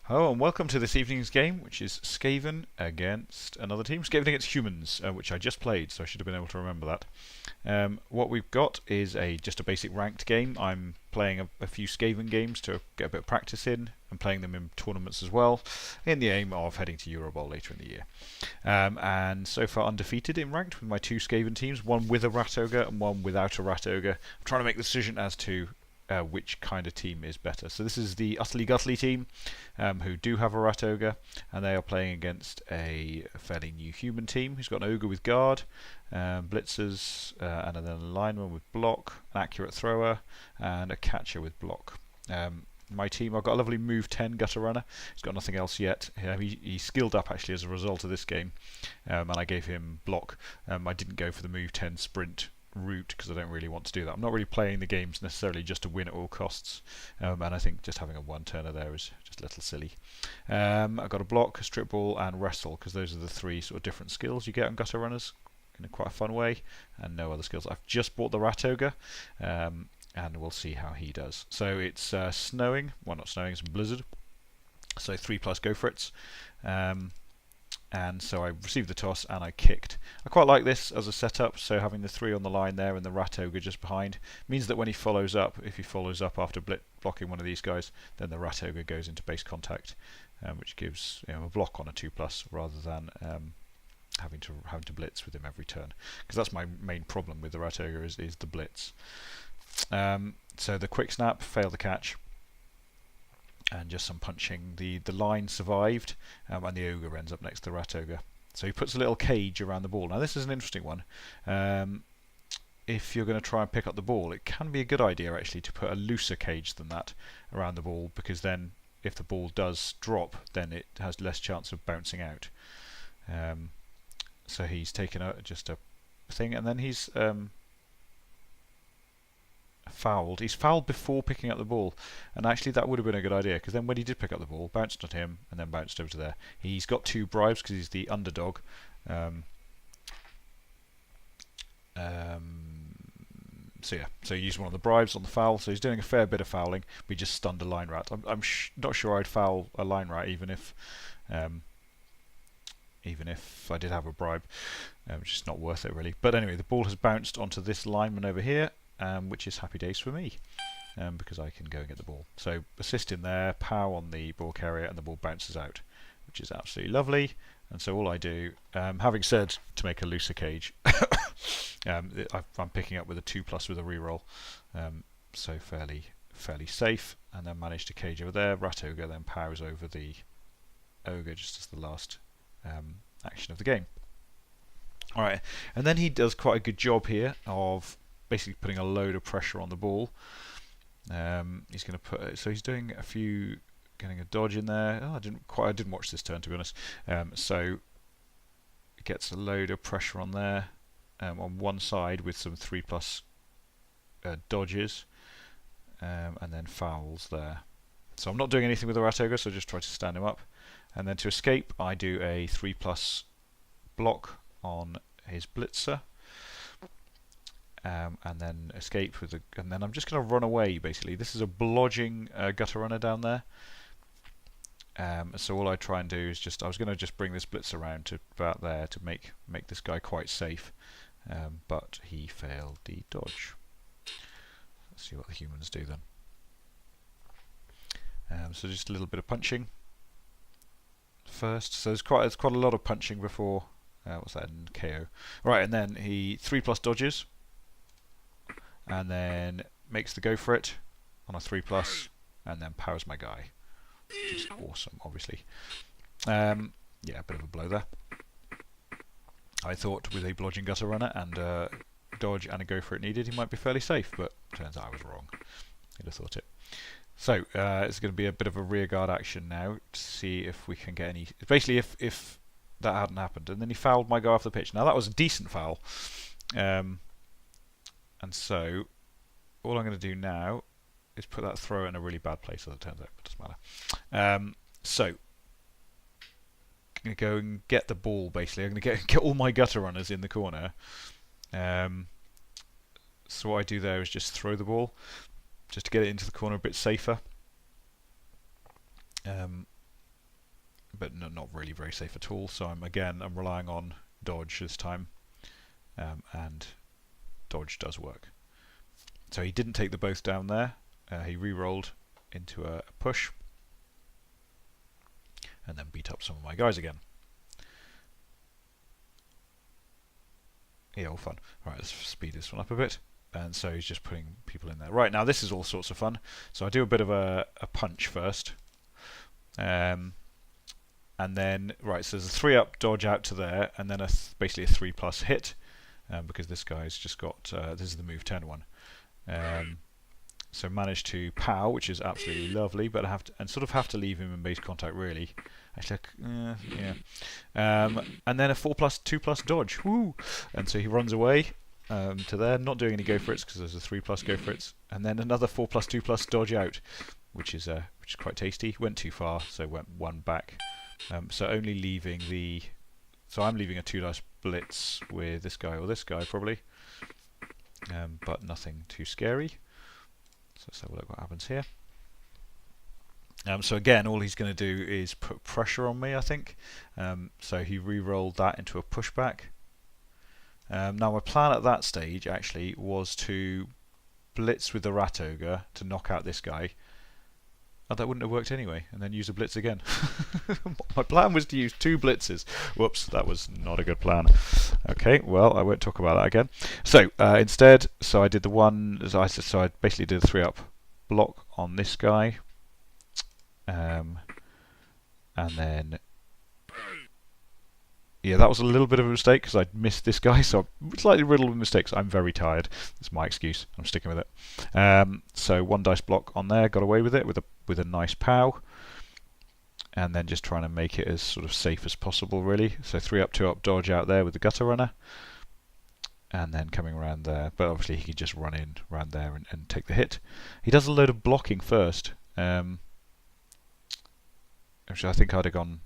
Hello and welcome to this evening's game, which is Skaven against another team. Skaven against humans, which I just played, so I should have been able to remember that. What we've got is just a basic ranked game. I'm playing a few Skaven games to get a bit of practice in, and playing them in tournaments as well, in the aim of heading to Eurobowl later in the year. And so far undefeated in ranked with my two Skaven teams, one with a Rat Ogre and one without a Rat Ogre. I'm trying to make the decision as to which kind of team is better. So this is the Utterly Gutterly team, who do have a Rat Ogre, and they are playing against a fairly new human team who's got an Ogre with Guard, Blitzers, and then a Lineman with Block, an Accurate Thrower, and a Catcher with Block. My team, I've got a lovely Move 10 Gutter Runner. He's got nothing else yet. He's skilled up actually as a result of this game, and I gave him Block. I didn't go for the Move 10 Sprint route because I don't really want to do that. I'm not really playing the games necessarily just to win at all costs, and I think just having a one-turner there is just a little silly. I've got a Block, a Strip Ball, and Wrestle because those are the three sort of different skills you get on Gutter Runners in a quite a fun way, and no other skills. I've just bought the Rat Ogre, and we'll see how he does. So it's snowing, well not snowing, it's a blizzard, so 3+ go for it. And so I received the toss and I kicked. I quite like this as a setup, so having the 3 on the line there and the Rat Ogre just behind means that when he follows up, if he follows up after blocking one of these guys, then the Rat Ogre goes into base contact, which gives a block on a 2+ rather than having to blitz with him every turn, because that's my main problem with the Rat Ogre is the blitz. So the quick snap, fail the catch, and just some punching. The line survived, and the Ogre ends up next to the Rat Ogre. So he puts a little cage around the ball. Now this is an interesting one. If you're going to try and pick up the ball, it can be a good idea actually to put a looser cage than that around the ball, because then if the ball does drop, then it has less chance of bouncing out. So he's taken just a thing, and then he's fouled. He's fouled before picking up the ball, and actually that would have been a good idea, because then when he did pick up the ball, bounced on him and then bounced over to there. He's got 2 bribes because he's the underdog. So yeah, so he used one of the bribes on the foul, so he's doing a fair bit of fouling. We just stunned a line rat. I'm not sure I'd foul a line rat even if I did have a bribe, which is not worth it really. But anyway, the ball has bounced onto this lineman over here, which is happy days for me, because I can go and get the ball. So assist in there, pow on the ball carrier, and the ball bounces out, which is absolutely lovely. And so all I do, having said to make a looser cage, I'm picking up with a 2+ with a reroll, so fairly safe, and then manage to cage over there. Rat Ogre then powers over the Ogre just as the last action of the game. Alright, and then he does quite a good job here of basically putting a load of pressure on the ball. He's going to put, so he's doing a few, getting a dodge in there. Oh, I didn't watch this turn, to be honest. So it gets a load of pressure on there, on one side with some 3+ dodges, and then fouls there. So I'm not doing anything with the Rat Ogre, so I just try to stand him up. And then to escape, I do a 3+ block on his blitzer. And then escape with and then I'm just going to run away basically. This is a blodging Gutter Runner down there. So all I try and do is I was going to just bring this blitz around to about there to make this guy quite safe, but he failed the dodge. Let's see what the humans do then. So just a little bit of punching first. So there's quite a lot of punching before. What's that in KO? Right, and then he 3+ dodges, and then makes the go for it on a 3+, and then powers my guy, which is awesome, obviously. Yeah, a bit of a blow there. I thought with a blodging Gutter Runner and dodge and a go for it needed, he might be fairly safe, but turns out I was wrong. I'd have thought it. So it's going to be a bit of a rear guard action now to see if we can get any. Basically, if that hadn't happened, and then he fouled my guy off the pitch. Now that was a decent foul. And so all I'm going to do now is put that throw in a really bad place, as it turns out, but it doesn't matter. So I'm going to go and get the ball, basically. I'm going to get all my Gutter Runners in the corner. So what I do there is just throw the ball, just to get it into the corner a bit safer. but not really very safe at all. So I'm relying on dodge this time, and dodge does work. So he didn't take the both down there. He re-rolled into a push, and then beat up some of my guys again. Yeah, all fun. Right, let's speed this one up a bit. And so he's just putting people in there. Right, now this is all sorts of fun. So I do a bit of a punch first. And then, right, so there's a 3-up dodge out to there, and then basically a 3+ hit, because this guy's just got, this is the move 10 one. So managed to pow, which is absolutely lovely, but I have to leave him in base contact really. Actually, yeah. And then a 4+2+ dodge. Woo! And so he runs away to there, not doing any go for it's because there's a 3+ go for it's, and then another 4+2+ dodge out, which is quite tasty. Went too far, so went one back. So only leaving I'm leaving a 2 dice blitz with this guy or this guy probably, but nothing too scary. So let's have a look what happens here. So again, all he's going to do is put pressure on me, I think. So he re-rolled that into a pushback. Now my plan at that stage actually was to blitz with the Rat Ogre to knock out this guy. Oh, that wouldn't have worked anyway, and then use a blitz again. My plan was to use 2 blitzes. Whoops, that was not a good plan. Okay, well, I won't talk about that again. So instead, I did the one. So I basically did a 3-up block on this guy, and then yeah, that was a little bit of a mistake because I missed this guy, so I'm slightly riddled with mistakes. I'm very tired. It's my excuse. I'm sticking with it. So 1 dice block on there, got away with it with a nice pow, and then just trying to make it as sort of safe as possible, really. So 3-up, 2-up dodge out there with the Gutter Runner, and then coming around there. But obviously he could just run in around there and take the hit. He does a load of blocking first, which I think I'd have gone.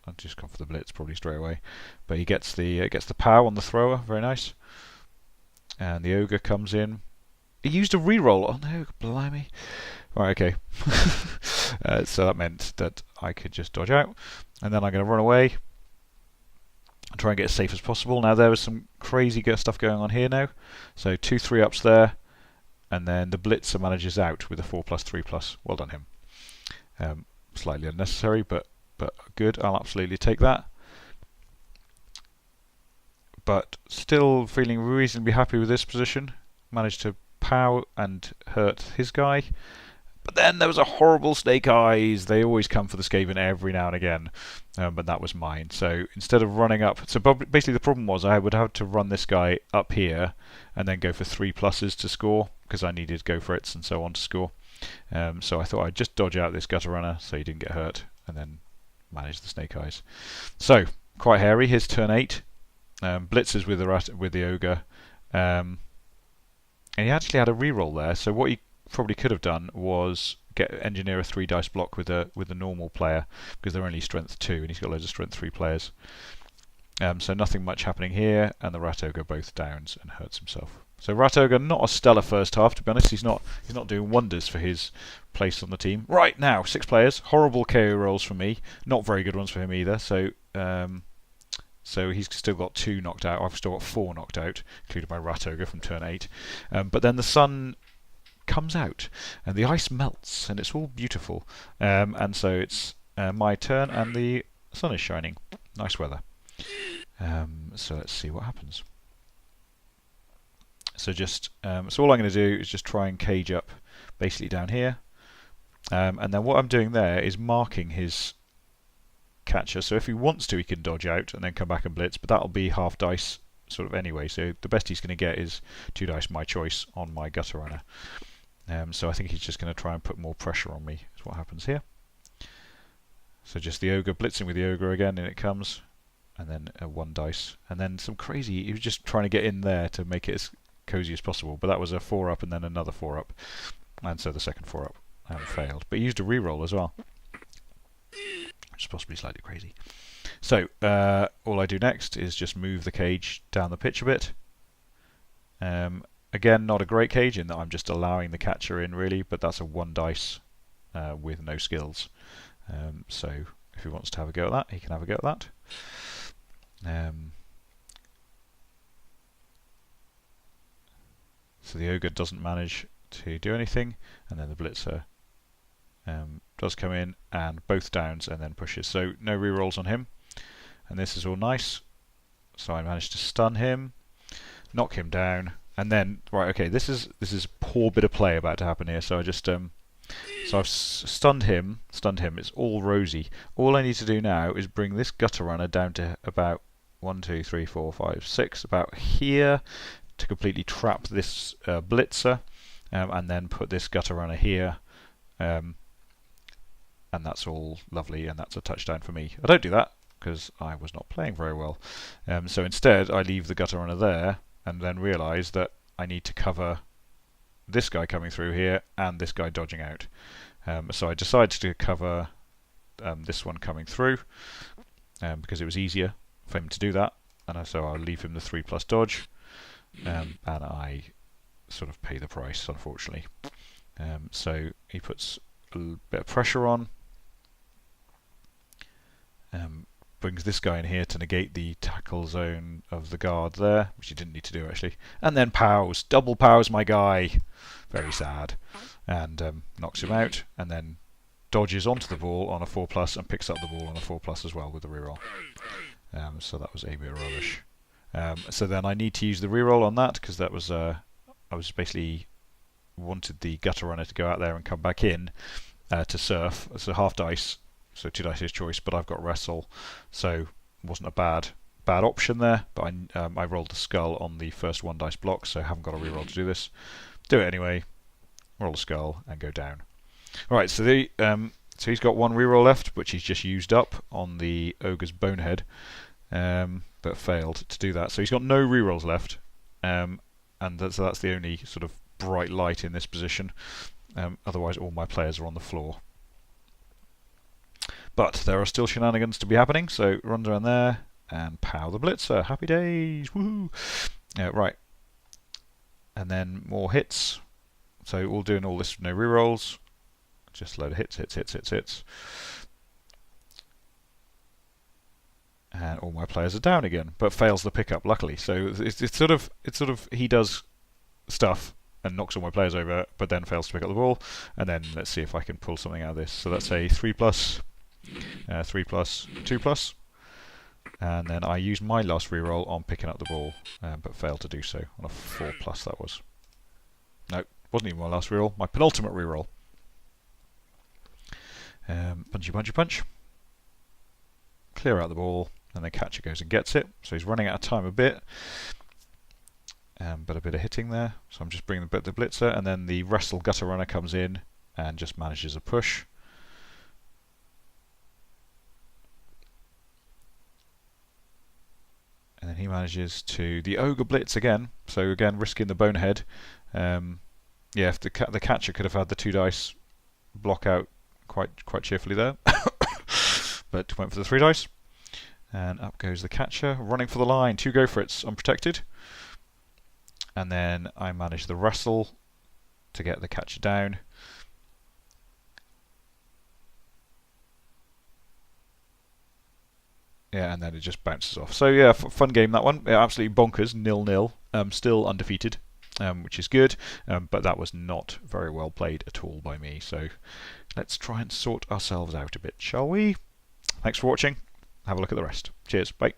I've just gone for the blitz probably straight away, but he gets the pow on the thrower, very nice. And the ogre comes in. He used a reroll. Oh no, blimey! Right, okay. So that meant that I could just dodge out, and then I'm going to run away and try and get as safe as possible. Now there was some crazy stuff going on here now. So 2 3-ups there, and then the blitzer manages out with a 4+3+. Well done him. Slightly unnecessary, but good. I'll absolutely take that. But still feeling reasonably happy with this position. Managed to pow and hurt his guy. But then there was a horrible snake eyes. They always come for the Skaven every now and again. But that was mine. So instead of running up... So basically the problem was I would have to run this guy up here and then go for 3+ to score, because I needed go for it and so on to score. So I thought I'd just dodge out this Gutter Runner so he didn't get hurt, and then manage the snake eyes. So quite hairy. His turn 8. Blitzes with the ogre, and he actually had a reroll there. So what he probably could have done was engineer a 3 dice block with a normal player, because they're only strength 2, and he's got loads of strength 3 players. So nothing much happening here, and the Rat Ogre both downs and hurts himself. So Rat Ogre, not a stellar first half, to be honest. He's not doing wonders for his place on the team. Right now, 6 players, horrible KO rolls for me, not very good ones for him either. So he's still got 2 knocked out. I've still got 4 knocked out, including my Rat Ogre from turn 8. But then the sun comes out and the ice melts, and it's all beautiful. And so it's my turn, and the sun is shining. Nice weather. So let's see what happens. So so all I'm going to do is just try and cage up basically down here, and then what I'm doing there is marking his catcher, so if he wants to he can dodge out and then come back and blitz, but that'll be half dice sort of anyway, so the best he's going to get is 2 dice my choice on my Gutter Runner. So I think he's just going to try and put more pressure on me, is what happens here. So just the ogre, blitzing with the ogre again, and it comes, and then 1 dice, and then some crazy, he was just trying to get in there to make it as cozy as possible, but that was a 4-up and then another 4-up, and so the second 4-up failed, but he used a reroll as well, which is possibly slightly crazy. So all I do next is just move the cage down the pitch a bit. Again, not a great cage in that I'm just allowing the catcher in really, but that's a 1 dice with no skills. So if he wants to have a go at that, he can have a go at that. So the ogre doesn't manage to do anything, and then the blitzer does come in and both downs and then pushes. So no rerolls on him, and this is all nice. So I managed to stun him, knock him down, and then right, okay, this is a poor bit of play about to happen here. So I just so I've stunned him. It's all rosy. All I need to do now is bring this gutter runner down to about 1, 2, 3, 4, 5, 6, about here, to completely trap this blitzer, and then put this gutter runner here, and that's all lovely, and that's a touchdown for me. I don't do that because I was not playing very well. So instead I leave the gutter runner there and then realise that I need to cover this guy coming through here and this guy dodging out. So I decided to cover this one coming through because it was easier for him to do that, and so I'll leave him the 3+ dodge, and I sort of pay the price, unfortunately. So he puts a bit of pressure on, brings this guy in here to negate the tackle zone of the guard there, which he didn't need to do actually, and then pows, double pows my guy, very sad, and knocks him out, and then dodges onto the ball on a 4+ and picks up the ball on a 4+ as well with the reroll. So that was a bit rubbish. So then I need to use the reroll on that because that was I was basically wanted the gutter runner to go out there and come back in to surf. It's a half dice, so 2 dice his choice, but I've got wrestle, so it wasn't a bad option there. But I rolled the skull on the first 1 dice block, so I haven't got a reroll to do this. Do it anyway. Roll the skull and go down. All right, so so he's got 1 reroll left, which he's just used up on the ogre's bonehead, but failed to do that. So he's got no rerolls left, and so that's the only sort of bright light in this position. Otherwise, all my players are on the floor. But there are still shenanigans to be happening, so runs around there and pow the blitzer. Happy days, woohoo! Right, and then more hits. So all doing all this with no rerolls, just a load of hits. And all my players are down again, but fails the pickup luckily. So it's sort of he does stuff and knocks all my players over, but then fails to pick up the ball. And then let's see if I can pull something out of this. So that's a 3+, 3+, 2+, and then I use my last reroll on picking up the ball, but failed to do so on a 4+. That was wasn't even my last reroll, my penultimate reroll. Punchy, punch. Clear out the ball, and the catcher goes and gets it. So he's running out of time a bit, but a bit of hitting there. So I'm just bringing the blitzer, and then the wrestle gutter runner comes in and just manages a push. And then he manages to the ogre blitz again. So again, risking the bonehead. Yeah, if the catcher could have had the 2 dice block out quite cheerfully there, but went for the 3 dice. And up goes the catcher, running for the line. 2 go for it's unprotected. And then I manage the wrestle to get the catcher down. Yeah, and then it just bounces off. So yeah, fun game that one. Yeah, absolutely bonkers, 0-0. Still undefeated, which is good. But that was not very well played at all by me. So let's try and sort ourselves out a bit, shall we? Thanks for watching. Have a look at the rest. Cheers. Bye.